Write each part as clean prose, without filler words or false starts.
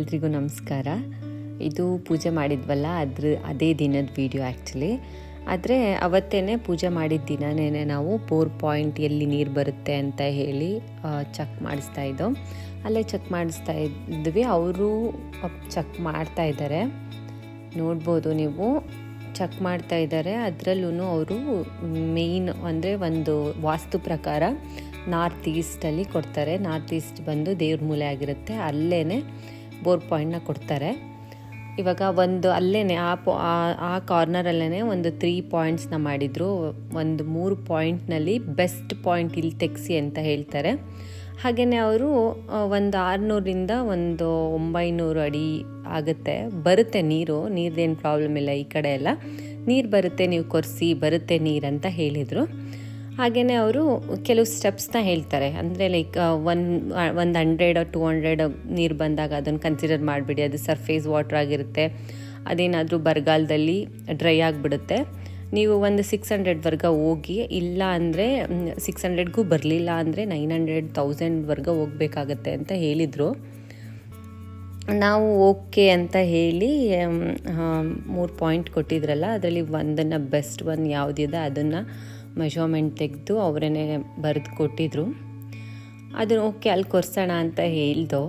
ಎಲ್ರಿಗೂ ನಮಸ್ಕಾರ. ಇದು ಪೂಜೆ ಮಾಡಿದ್ವಲ್ಲ ಅದೇ ದಿನದ ವಿಡಿಯೋ ಆ್ಯಕ್ಚುಲಿ. ಆದರೆ ಅವತ್ತೇ ಪೂಜೆ ಮಾಡಿದ ದಿನನೇ ನಾವು ಬೋರ್ ಪಾಯಿಂಟ್ ಎಲ್ಲಿ ನೀರು ಬರುತ್ತೆ ಅಂತ ಹೇಳಿ ಚೆಕ್ ಮಾಡಿಸ್ತಾ ಇದ್ದೋ. ಅಲ್ಲೇ ಚೆಕ್ ಮಾಡಿಸ್ತಾ ಇದ್ವಿ. ಅವರು ಚೆಕ್ ಮಾಡ್ತಾ ಇದ್ದಾರೆ, ನೋಡ್ಬೋದು ನೀವು. ಚೆಕ್ ಮಾಡ್ತಾ ಇದ್ದಾರೆ. ಅದರಲ್ಲೂ ಅವರು ಮೇಯ್ನ್ ಅಂದರೆ ಒಂದು ವಾಸ್ತು ಪ್ರಕಾರ ನಾರ್ತ್ ಈಸ್ಟಲ್ಲಿ ಕೊಡ್ತಾರೆ. ನಾರ್ತ್ ಈಸ್ಟ್ ಬಂದು ದೇವ್ರ ಮೂಲೆ ಆಗಿರುತ್ತೆ, ಅಲ್ಲೇ ಬೋರ್ ಪಾಯಿಂಟ್ನ ಕೊಡ್ತಾರೆ. ಇವಾಗ ಒಂದು ಅಲ್ಲೇ ಆ ಕಾರ್ನರಲ್ಲೇ ಒಂದು 3 ಪಾಯಿಂಟ್ಸ್ನ ಮಾಡಿದರು. ಒಂದು 3 ಪಾಯಿಂಟ್ನಲ್ಲಿ ಬೆಸ್ಟ್ ಪಾಯಿಂಟ್ ಇಲ್ಲಿ ತೆಗೆಸಿ ಅಂತ ಹೇಳ್ತಾರೆ. ಹಾಗೆಯೇ ಅವರು ಒಂದು 600ರಿಂದ ಒಂದು 900 ಅಡಿ ಆಗುತ್ತೆ, ಬರುತ್ತೆ ನೀರ್ದೇನು ಪ್ರಾಬ್ಲಮ್ ಇಲ್ಲ. ಈ ಕಡೆ ಎಲ್ಲ ನೀರು ಬರುತ್ತೆ, ನೀವು ಕೊರೆಸಿ ಬರುತ್ತೆ ನೀರು ಅಂತ ಹೇಳಿದರು. ಹಾಗೆಯೇ ಅವರು ಕೆಲವು ಸ್ಟೆಪ್ಸ್ನ ಹೇಳ್ತಾರೆ. ಅಂದರೆ ಲೈಕ್ ಒಂದು 100 200 ನೀರು ಬಂದಾಗ ಅದನ್ನು ಕನ್ಸಿಡರ್ ಮಾಡಿಬಿಡಿ, ಅದು ಸರ್ಫೇಸ್ ವಾಟರ್ ಆಗಿರುತ್ತೆ. ಅದೇನಾದರೂ ಬರಗಾಲದಲ್ಲಿ ಡ್ರೈ ಆಗಿಬಿಡುತ್ತೆ. ನೀವು ಒಂದು 600ವರೆಗೆ ಹೋಗಿ, ಇಲ್ಲ ಅಂದರೆ 600ಗೂ ಬರಲಿಲ್ಲ ಅಂದರೆ 900 1000ವರೆಗೆ ಹೋಗಬೇಕಾಗತ್ತೆ ಅಂತ ಹೇಳಿದರು. ನಾವು ಓಕೆ ಅಂತ ಹೇಳಿ 3 ಪಾಯಿಂಟ್ ಕೊಟ್ಟಿದ್ರಲ್ಲ, ಅದರಲ್ಲಿ ಒಂದನ್ನು ಬೆಸ್ಟ್ ಒನ್ ಯಾವುದಿದೆ ಅದನ್ನು ಮೆಷರ್ಮೆಂಟ್ ತೆಗೆದು ಅವರೇ ಬರೆದು ಕೊಟ್ಟಿದ್ರು. ಅದನ್ನು ಓಕೆ ಅಲ್ಲಿ ಕೊರ್ಸೋಣ ಅಂತ ಹೇಳ್ದೋ.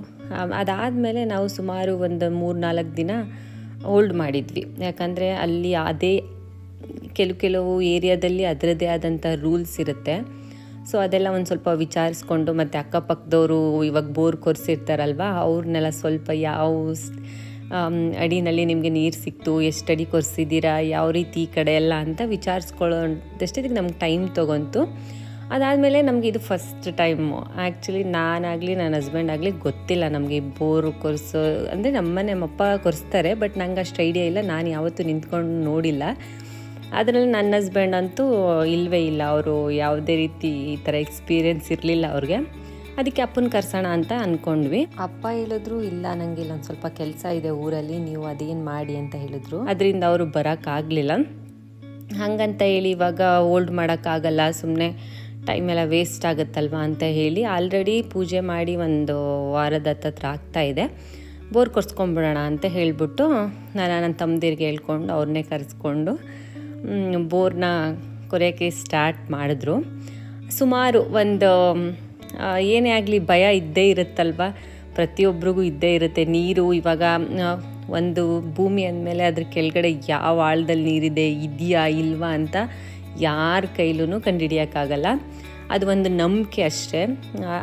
ಅದಾದಮೇಲೆ ನಾವು ಸುಮಾರು ಒಂದು 3-4 ದಿನ ಹೋಲ್ಡ್ ಮಾಡಿದ್ವಿ. ಯಾಕಂದರೆ ಅಲ್ಲಿ ಅದೇ ಕೆಲವು ಏರಿಯಾದಲ್ಲಿ ಅದರದ್ದೇ ಆದಂಥ ರೂಲ್ಸ್ ಇರುತ್ತೆ. ಸೊ ಅದೆಲ್ಲ ಒಂದು ಸ್ವಲ್ಪ ವಿಚಾರಿಸ್ಕೊಂಡು, ಮತ್ತು ಅಕ್ಕಪಕ್ಕದವರು ಇವಾಗ ಬೋರ್ ಕೊರೆಸಿರ್ತಾರಲ್ವ, ಅವ್ರನ್ನೆಲ್ಲ ಸ್ವಲ್ಪ ಯಾವ ಅಡಿನಲ್ಲಿ ನಿಮಗೆ ನೀರು ಸಿಕ್ತು, ಎಷ್ಟು ಅಡಿ ಕೊರೆಸಿದ್ದೀರಾ, ಯಾವ ರೀತಿ ಈ ಕಡೆ ಎಲ್ಲ ಅಂತ ವಿಚಾರಿಸ್ಕೊಳ್ಳೋದಷ್ಟೇ ನಮ್ಗೆ ಟೈಮ್ ತೊಗೊಂತು. ಅದಾದಮೇಲೆ ನಮಗೆ ಇದು ಫಸ್ಟ್ ಟೈಮು ಆ್ಯಕ್ಚುಲಿ. ನಾನಾಗಲಿ ನನ್ನ ಹಸ್ಬೆಂಡ್ ಆಗಲಿ ಗೊತ್ತಿಲ್ಲ ನಮಗೆ ಬೋರ್ ಕೊರೆಸೋ ಅಂದರೆ ನಮ್ಮಪ್ಪ ಕೊರೆಸ್ತಾರೆ, ಬಟ್ ನಂಗೆ ಅಷ್ಟು ಐಡಿಯಾ ಇಲ್ಲ. ನಾನು ಯಾವತ್ತೂ ನಿಂತ್ಕೊಂಡು ನೋಡಿಲ್ಲ. ಅದರಲ್ಲಿ ನನ್ನ ಹಸ್ಬೆಂಡ್ ಅಂತೂ ಇಲ್ಲವೇ ಇಲ್ಲ, ಅವರು ಯಾವುದೇ ರೀತಿ ಈ ಥರ ಎಕ್ಸ್ಪೀರಿಯೆನ್ಸ್ ಇರಲಿಲ್ಲ ಅವ್ರಿಗೆ. ಅದಕ್ಕೆ ಅಪ್ಪನ ಕರ್ಸೋಣ ಅಂತ ಅಂದ್ಕೊಂಡ್ವಿ. ಅಪ್ಪ ಹೇಳಿದ್ರು, ಇಲ್ಲ ನನಗೆ ಇಲ್ಲೊಂದು ಸ್ವಲ್ಪ ಕೆಲಸ ಇದೆ ಊರಲ್ಲಿ, ನೀವು ಅದೇನು ಮಾಡಿ ಅಂತ ಹೇಳಿದ್ರು. ಅದರಿಂದ ಅವರು ಬರೋಕ್ಕಾಗಲಿಲ್ಲ. ಹಾಗಂತ ಹೇಳಿ ಇವಾಗ ಹೋಲ್ಡ್ ಮಾಡೋಕ್ಕಾಗಲ್ಲ, ಸುಮ್ಮನೆ ಟೈಮೆಲ್ಲ ವೇಸ್ಟ್ ಆಗುತ್ತಲ್ವ ಅಂತ ಹೇಳಿ ಆಲ್ರೆಡಿ ಪೂಜೆ ಮಾಡಿ ಒಂದು ವಾರದ ಹತ್ರ ಆಗ್ತಾಯಿದೆ. ಬೋರ್ ಕೊರ್ಸ್ಕೊಂಡ್ಬಿಡೋಣ ಅಂತ ಹೇಳಿಬಿಟ್ಟು ನನ್ನ ತಮ್ಮದಿರಿಗೆ ಹೇಳ್ಕೊಂಡು ಅವ್ರನ್ನೇ ಕರೆಸ್ಕೊಂಡು ಬೋರ್ನ ಕೊರೆಯೋಕ್ಕೆ ಸ್ಟಾರ್ಟ್ ಮಾಡಿದ್ರು. ಸುಮಾರು ಒಂದು ಏನೇ ಆಗಲಿ ಭಯ ಇದ್ದೇ ಇರುತ್ತಲ್ವ, ಪ್ರತಿಯೊಬ್ಬರಿಗೂ ಇದ್ದೇ ಇರುತ್ತೆ. ನೀರು ಇವಾಗ ಒಂದು ಭೂಮಿ ಅಂದಮೇಲೆ ಅದ್ರ ಕೆಳಗಡೆ ಯಾವ ಆಳದಲ್ಲಿ ನೀರಿದೆ, ಇದೆಯಾ ಇಲ್ವಾ ಅಂತ ಯಾರ ಕೈಲೂ ಕಂಡುಹಿಡಿಯೋಕ್ಕಾಗಲ್ಲ. ಅದು ಒಂದು ನಂಬಿಕೆ ಅಷ್ಟೇ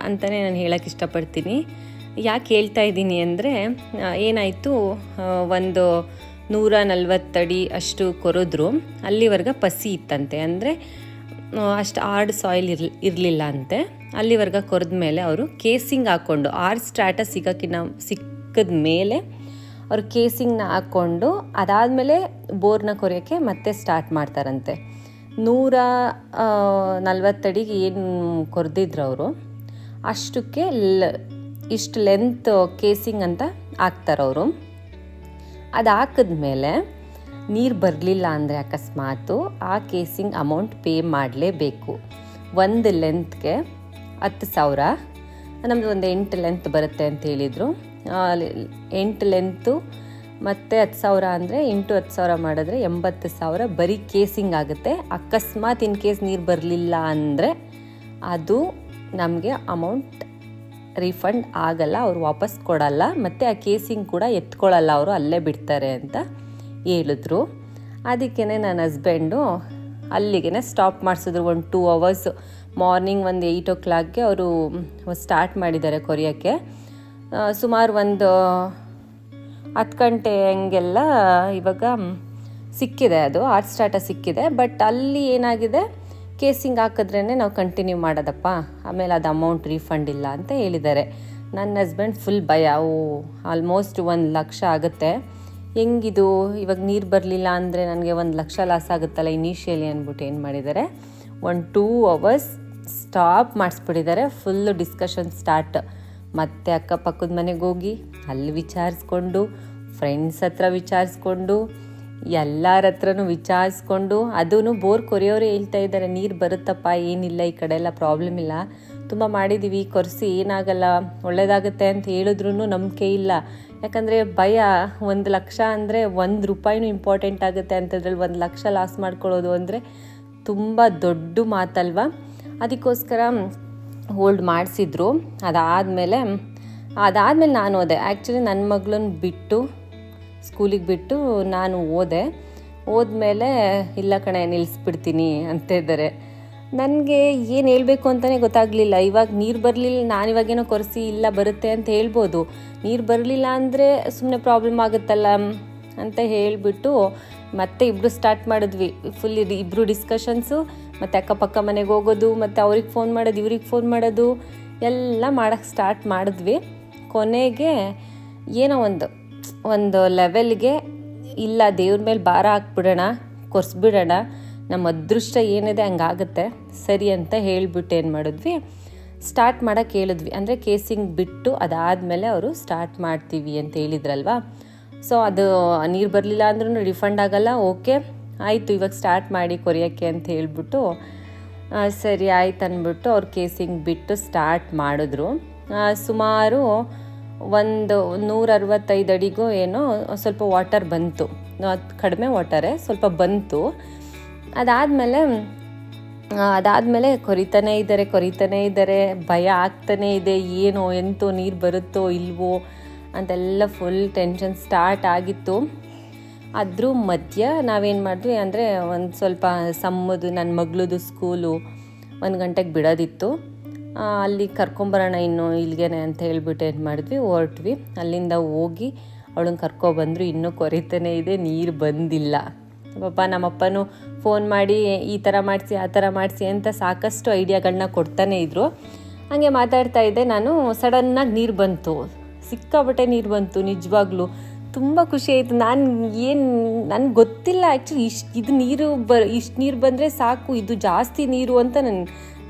ಅಂತಲೇ ನಾನು ಹೇಳೋಕ್ಕೆ ಇಷ್ಟಪಡ್ತೀನಿ. ಯಾಕೆ ಹೇಳ್ತಾ ಇದ್ದೀನಿ ಅಂದರೆ, ಏನಾಯಿತು, ಒಂದು 140 ಅಡಿ ಅಷ್ಟು ಕೊರೆದ್ರು. ಅಲ್ಲಿವರೆಗೆ ಪಸಿ ಇತ್ತಂತೆ, ಅಂದರೆ ಅಷ್ಟು ಹಾರ್ಡ್ ಸಾಯಿಲ್ ಇರಲಿಲ್ಲ ಅಂತೆ. ಅಲ್ಲಿವರೆಗೆ ಕೊರೆದ ಮೇಲೆ ಅವರು ಕೇಸಿಂಗ್ ಹಾಕ್ಕೊಂಡು, ಸ್ಟ್ರಾಟ ಸಿಕ್ಕಿದ ಮೇಲೆ ಅವರು ಕೇಸಿಂಗ್ನ ಹಾಕ್ಕೊಂಡು, ಅದಾದಮೇಲೆ ಬೋರ್ನ ಕೊರೆಯೋಕ್ಕೆ ಮತ್ತೆ ಸ್ಟಾರ್ಟ್ ಮಾಡ್ತಾರಂತೆ. 140 ಅಡಿಗೆ ಏನು ಕೊರೆದಿದ್ರು ಅವರು, ಅಷ್ಟಕ್ಕೆ ಇಷ್ಟು ಲೆಂತ್ ಕೇಸಿಂಗ್ ಅಂತ ಹಾಕ್ತಾರವರು. ಅದು ಹಾಕಿದ್ಮೇಲೆ ನೀರು ಬರಲಿಲ್ಲ ಅಂದರೆ ಅಕಸ್ಮಾತು ಆ ಕೇಸಿಂಗ್ ಅಮೌಂಟ್ ಪೇ ಮಾಡಲೇಬೇಕು. ಒಂದು ಲೆಂತ್ಗೆ 10,000. ನಮ್ಮದು ಒಂದು 8 ಲೆಂತ್ ಬರುತ್ತೆ ಅಂತ ಹೇಳಿದರು. 8 ಲೆಂತು ಮತ್ತು 10,000 ಅಂದರೆ ಇಂಟು 10,000 ಮಾಡಿದ್ರೆ 80,000 ಬರೀ ಕೇಸಿಂಗ್ ಆಗುತ್ತೆ. ಅಕಸ್ಮಾತ್ ಇನ್ ಕೇಸ್ ನೀರು ಬರಲಿಲ್ಲ ಅಂದರೆ ಅದು ನಮಗೆ ಅಮೌಂಟ್ ರೀಫಂಡ್ ಆಗಲ್ಲ, ಅವ್ರು ವಾಪಸ್ ಕೊಡಲ್ಲ, ಮತ್ತು ಆ ಕೇಸಿಂಗ್ ಕೂಡ ಎತ್ಕೊಳ್ಳಲ್ಲ, ಅವರು ಅಲ್ಲೇ ಬಿಡ್ತಾರೆ ಅಂತ ಹೇಳಿದ್ರು. ಅದಕ್ಕೇ ನನ್ನ ಹಸ್ಬೆಂಡು ಅಲ್ಲಿಗೆ ಸ್ಟಾಪ್ ಮಾಡಿಸಿದ್ರು. ಒಂದು 2 hours ಮಾರ್ನಿಂಗ್ ಒಂದು 8 o'clockಗೆ ಅವರು ಸ್ಟಾರ್ಟ್ ಮಾಡಿದ್ದಾರೆ ಕೊರಿಯೋಕ್ಕೆ. ಸುಮಾರು ಒಂದು 10 ಗಂಟೆ ಹಂಗೆಲ್ಲ ಇವಾಗ ಸಿಕ್ಕಿದೆ, ಅದು ಸ್ಟಾರ್ಟ ಸಿಕ್ಕಿದೆ. ಬಟ್ ಅಲ್ಲಿ ಏನಾಗಿದೆ, ಕೇಸಿಂಗ್ ಹಾಕಿದ್ರೇ ನಾವು ಕಂಟಿನ್ಯೂ ಮಾಡೋದಪ್ಪ, ಆಮೇಲೆ ಅದು ಅಮೌಂಟ್ ರೀಫಂಡ್ ಇಲ್ಲ ಅಂತ ಹೇಳಿದ್ದಾರೆ. ನನ್ನ ಹಸ್ಬೆಂಡ್ ಫುಲ್ ಭಯ, ಆಲ್ಮೋಸ್ಟ್ 1 ಲಕ್ಷ ಆಗುತ್ತೆ, ಹೆಂಗಿದು ಇವಾಗ ನೀರು ಬರಲಿಲ್ಲ ಅಂದರೆ ನನಗೆ 1 ಲಕ್ಷ ಲಾಸ್ ಆಗುತ್ತಲ್ಲ ಇನಿಷಿಯಲಿ ಅಂದ್ಬಿಟ್ಟು ಏನು ಮಾಡಿದ್ದಾರೆ, 2 hours ಸ್ಟಾಪ್ ಮಾಡಿಸ್ಬಿಟ್ಟಿದ್ದಾರೆ. Full discussion start. ಮತ್ತೆ ಅಕ್ಕಪಕ್ಕದ ಮನೆಗೆ ಹೋಗಿ ಅಲ್ಲಿ ವಿಚಾರಿಸ್ಕೊಂಡು, ಫ್ರೆಂಡ್ಸ್ ಹತ್ರ ವಿಚಾರಿಸ್ಕೊಂಡು, ಎಲ್ಲರ ಹತ್ರನೂ ವಿಚಾರಿಸ್ಕೊಂಡು, ಅದೂ ಬೋರ್ ಕೊರೆಯೋರೇ ಹೇಳ್ತಾ ಇದ್ದಾರೆ, ನೀರು ಬರುತ್ತಪ್ಪ, ಏನಿಲ್ಲ ಈ ಕಡೆ ಎಲ್ಲ ಪ್ರಾಬ್ಲಮ್ ಇಲ್ಲ, ತುಂಬ ಮಾಡಿದ್ದೀವಿ, ಕೊರೆಸಿ ಏನಾಗಲ್ಲ, ಒಳ್ಳೆಯದಾಗುತ್ತೆ ಅಂತ ಹೇಳಿದ್ರೂ ನಂಬಿಕೆ ಇಲ್ಲ. ಯಾಕಂದರೆ ಭಯ 1,00,000 ಅಂದರೆ ₹1 ಇಂಪಾರ್ಟೆಂಟ್ ಆಗುತ್ತೆ ಅಂಥದ್ರಲ್ಲಿ 1,00,000 ಲಾಸ್ ಮಾಡ್ಕೊಳ್ಳೋದು ಅಂದರೆ ತುಂಬ ದೊಡ್ಡ ಮಾತಲ್ವ. ಅದಕ್ಕೋಸ್ಕರ ಹೋಲ್ಡ್ ಮಾಡಿಸಿದ್ರು. ಅದಾದಮೇಲೆ ನಾನು ಹೋದೆ. ಆ್ಯಕ್ಚುಲಿ ನನ್ನ ಮಗಳನ್ನ ಬಿಟ್ಟು ಸ್ಕೂಲಿಗೆ ಬಿಟ್ಟು ನಾನು ಹೋದ್ಮೇಲೆ ಇಲ್ಲ ಕಣೆ ನಿಲ್ಲಿಸ್ಬಿಡ್ತೀನಿ ಅಂತ ಇದ್ದಾರೆ. ನನಗೆ ಏನು ಹೇಳಬೇಕು ಅಂತಲೇ ಗೊತ್ತಾಗಲಿಲ್ಲ. ಇವಾಗ ನೀರು ಬರಲಿಲ್ಲ, ನಾನು ಇವಾಗೇನೋ ಕೊರೆಸಿ ಇಲ್ಲ ಬರುತ್ತೆ ಅಂತ ಹೇಳ್ಬೋದು. ನೀರು ಬರಲಿಲ್ಲ ಅಂದರೆ ಸುಮ್ಮನೆ ಪ್ರಾಬ್ಲಮ್ ಆಗುತ್ತಲ್ಲ ಅಂತ ಹೇಳಿಬಿಟ್ಟು ಮತ್ತೆ ಇಬ್ಬರು ಸ್ಟಾರ್ಟ್ ಮಾಡಿದ್ವಿ. ಫುಲ್ ಇಬ್ಬರು ಡಿಸ್ಕಷನ್ಸು, ಮತ್ತು ಅಕ್ಕಪಕ್ಕ ಮನೆಗೆ ಹೋಗೋದು, ಮತ್ತು ಅವ್ರಿಗೆ ಫೋನ್ ಮಾಡೋದು, ಇವ್ರಿಗೆ ಫೋನ್ ಮಾಡೋದು ಎಲ್ಲ ಮಾಡೋಕ್ಕೆ ಸ್ಟಾರ್ಟ್ ಮಾಡಿದ್ವಿ. ಕೊನೆಗೆ ಏನೋ ಒಂದು ಲೆವೆಲ್ಗೆ ಇಲ್ಲ ದೇವ್ರ ಮೇಲೆ ಭಾರ ಹಾಕ್ಬಿಡೋಣ, ಕೊರೆಸ್ಬಿಡೋಣ, ನಮ್ಮ ಅದೃಷ್ಟ ಏನಿದೆ ಹಂಗಾಗುತ್ತೆ ಸರಿ ಅಂತ ಹೇಳಿಬಿಟ್ಟು ಏನು ಮಾಡಿದ್ವಿ, ಸ್ಟಾರ್ಟ್ ಮಾಡೋಕ್ಕೆ ಹೇಳಿದ್ವಿ. ಅಂದರೆ ಕೇಸಿಂಗ್ ಬಿಟ್ಟು ಅದಾದಮೇಲೆ ಅವರು ಸ್ಟಾರ್ಟ್ ಮಾಡ್ತೀವಿ ಅಂತ ಹೇಳಿದ್ರಲ್ವ. ಸೊ ಅದು ನೀರು ಬರಲಿಲ್ಲ ಅಂದ್ರೂ ರಿಫಂಡ್ ಆಗೋಲ್ಲ. ಓಕೆ ಆಯಿತು, ಇವಾಗ ಸ್ಟಾರ್ಟ್ ಮಾಡಿ ಕೊರಿಯೋಕ್ಕೆ ಅಂತ ಹೇಳಿಬಿಟ್ಟು ಸರಿ ಆಯ್ತು ಅಂದ್ಬಿಟ್ಟು ಅವ್ರು ಕೇಸಿಂಗ್ ಬಿಟ್ಟು ಸ್ಟಾರ್ಟ್ ಮಾಡಿದ್ರು. ಸುಮಾರು 165 ಅಡಿಗೂ ಏನೋ ಸ್ವಲ್ಪ ವಾಟರ್ ಬಂತು, ಕಡಿಮೆ ವಾಟರೇ ಸ್ವಲ್ಪ ಬಂತು. ಅದಾದಮೇಲೆ ಕೊರಿತಾನೇ ಇದ್ದಾರೆ, ಭಯ ಆಗ್ತಾನೇ ಇದೆ, ಏನೋ ಎಂತೋ ನೀರು ಬರುತ್ತೋ ಇಲ್ವೋ ಅಂತೆಲ್ಲ ಫುಲ್ ಟೆನ್ಷನ್ ಸ್ಟಾರ್ಟ್ ಆಗಿತ್ತು. ಅದ್ರ ಮಧ್ಯ ನಾವೇನು ಮಾಡಿದ್ವಿ ಅಂದರೆ ಒಂದು ಸ್ವಲ್ಪ ನನ್ನ ಮಗಳದು ಸ್ಕೂಲು 1 ಗಂಟೆಗೆ ಬಿಡೋದಿತ್ತು. ಅಲ್ಲಿ ಕರ್ಕೊಂಬರೋಣ ಇನ್ನು ಇಲ್ಲಿಗೇನೆ ಅಂತ ಹೇಳ್ಬಿಟ್ಟು ಏನು ಮಾಡಿದ್ವಿ, ಹೊರಟ್ವಿ. ಅಲ್ಲಿಂದ ಹೋಗಿ ಅವಳನ್ನ ಕರ್ಕೊಬಂದರು. ಇನ್ನೂ ಕೊರಿತಾನೇ ಇದೆ, ನೀರು ಬಂದಿಲ್ಲ. ಪಾಪ ನಮ್ಮಪ್ಪನೂ ಫೋನ್ ಮಾಡಿ ಈ ಥರ ಮಾಡಿಸಿ ಆ ಥರ ಮಾಡಿಸಿ ಅಂತ ಸಾಕಷ್ಟು ಐಡಿಯಾಗಳನ್ನ ಕೊಡ್ತಾನೇ ಇದ್ದರು. ಹಾಗೆ ಮಾತಾಡ್ತಾ ಇದ್ದೆ ನಾನು. ಸಡನ್ನಾಗಿ ನೀರು ಬಂತು, ಸಿಕ್ಕಾಬಟ್ಟೆ ನೀರು ಬಂತು. ನಿಜವಾಗ್ಲೂ ತುಂಬ ಖುಷಿ ಆಯಿತು. ನನಗೆ ಗೊತ್ತಿಲ್ಲ ಆ್ಯಕ್ಚುಲಿ ಇಷ್ಟು ನೀರು ಬಂದರೆ ಸಾಕು, ಇದು ಜಾಸ್ತಿ ನೀರು ಅಂತ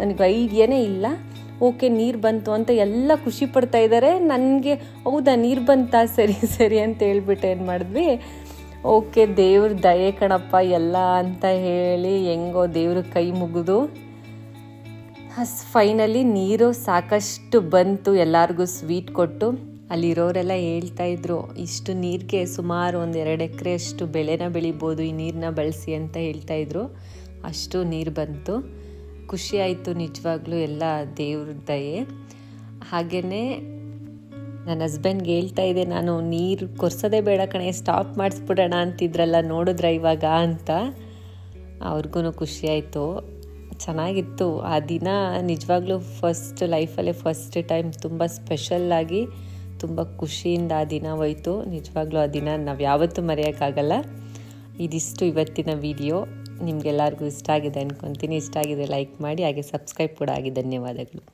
ನನಗೆ ಐಡಿಯಾನೇ ಇಲ್ಲ. ಓಕೆ ನೀರು ಬಂತು ಅಂತ ಎಲ್ಲ ಖುಷಿ ಪಡ್ತಾ ಇದ್ದಾರೆ. ನನಗೆ ಹೌದಾ ನೀರು ಬಂತಾ, ಸರಿ ಅಂತ ಹೇಳ್ಬಿಟ್ಟು ಏನು ಮಾಡಿದ್ವಿ, ಓಕೆ ದೇವ್ರ ದಯೆ ಕಣಪ್ಪ ಎಲ್ಲ ಅಂತ ಹೇಳಿ ಹೆಂಗೋ ದೇವ್ರ ಕೈ ಮುಗಿದು ಫೈನಲಿ ನೀರು ಸಾಕಷ್ಟು ಬಂತು. ಎಲ್ಲರಿಗೂ ಸ್ವೀಟ್ ಕೊಟ್ಟು ಅಲ್ಲಿರೋರೆಲ್ಲ ಹೇಳ್ತಾಯಿದ್ರು, ಇಷ್ಟು ನೀರಿಗೆ ಸುಮಾರು 1-2 ಎಕರೆಯಷ್ಟು ಬೆಳೆನ ಬೆಳಿಬೋದು ಈ ನೀರನ್ನ ಬಳಸಿ ಅಂತ ಹೇಳ್ತಾಯಿದ್ರು. ಅಷ್ಟು ನೀರು ಬಂತು. ಖುಷಿ ಆಯಿತು ನಿಜವಾಗ್ಲೂ, ಎಲ್ಲ ದೇವ್ರ ದಯೆ. ಹಾಗೆಯೇ ನನ್ನ ಹಸ್ಬೆಂಡ್ಗೆ ಹೇಳ್ತಾ ಇದ್ದೆ ನಾನು, ನೀರು ಕೊರ್ಸೋದೇ ಬೇಡ ಕಣೆ, ಸ್ಟಾಪ್ ಮಾಡಿಸ್ಬಿಡೋಣ ಅಂತಿದ್ರಲ್ಲ, ನೋಡಿದ್ರ ಇವಾಗ ಅಂತ. ಅವ್ರಿಗೂ ಖುಷಿ ಆಯಿತು, ಚೆನ್ನಾಗಿತ್ತು ಆ ದಿನ. ನಿಜವಾಗ್ಲೂ ಲೈಫಲ್ಲೇ ಫಸ್ಟ್ ಟೈಮ್ ತುಂಬ ಸ್ಪೆಷಲ್ಲಾಗಿ ತುಂಬ ಖುಷಿಯಿಂದ ಆ ದಿನ ಹೋಯಿತು. ನಿಜವಾಗ್ಲೂ ಆ ದಿನ ನಾವು ಯಾವತ್ತೂ ಮರೆಯೋಕ್ಕಾಗಲ್ಲ. ಇದಿಷ್ಟು ಇವತ್ತಿನ ವಿಡಿಯೋ. ನಿಮಗೆಲ್ಲರಿಗೂ ಇಷ್ಟ ಆಗಿದೆ ಅಂದ್ಕೊತೀನಿ. ಇಷ್ಟ ಆಗಿದೆ ಲೈಕ್ ಮಾಡಿ, ಹಾಗೆ ಸಬ್ಸ್ಕ್ರೈಬ್ ಕೂಡ ಆಗಿ. ಧನ್ಯವಾದಗಳು.